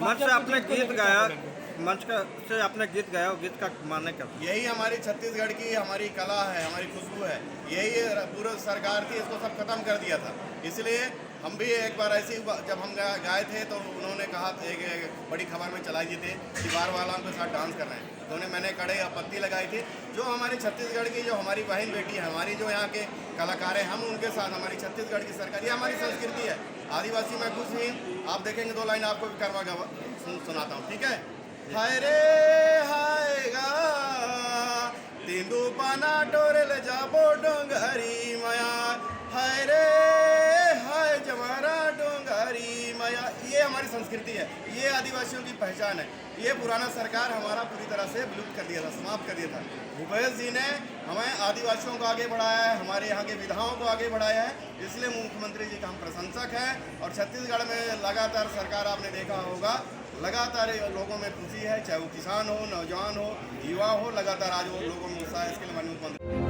मंच से आपने गीत गाया, मंच का से आपने गीत गाया, गीत का माने क्या? यही हमारी छत्तीसगढ़ की हमारी कला है, हमारी खुशबू है। यही पूरा सरकार थी, इसको सब खत्म कर दिया था। इसलिए हम भी एक बार ऐसे जब हम गाए थे तो उन्होंने कहा एक बड़ी खबर में चलाई थी दीवार वालों के साथ डांस कर रहे हैं, तो उन्हें मैंने कड़े आपत्ति लगाई थी। जो हमारी छत्तीसगढ़ की जो हमारी बहन बेटी है, हमारी जो यहाँ के कलाकार हैं, हम उनके साथ हमारी छत्तीसगढ़ की सरकार, ये हमारी संस्कृति है। आदिवासी में कुछ नहीं, आप देखेंगे 2 लाइन आपको भी करवा सुनाता हूँ, ठीक है। हाय रे हाय गा तेंदू पाना टोरेल जाबो डोंगरी माया, हाय रे हाय जमारा डोंगरी माया। ये हमारी संस्कृति है, ये आदिवासियों की पहचान है। ये पुराना सरकार हमारा पूरी तरह से विलुप्त कर दिया था, समाप्त कर दिया था। भूपेश जी ने हमें आदिवासियों को आगे बढ़ाया है, हमारे यहाँ के विधाओं को आगे बढ़ाया है, इसलिए मुख्यमंत्री जी का हम प्रशंसक हैं। और छत्तीसगढ़ में लगातार सरकार, आपने देखा होगा, लगातार लोगों में खुशी है, चाहे वो किसान हो, नौजवान हो, युवा हो, लगातार आज वो लोगों में उत्साह है। इसके लिए माननीय मुख्यमंत्री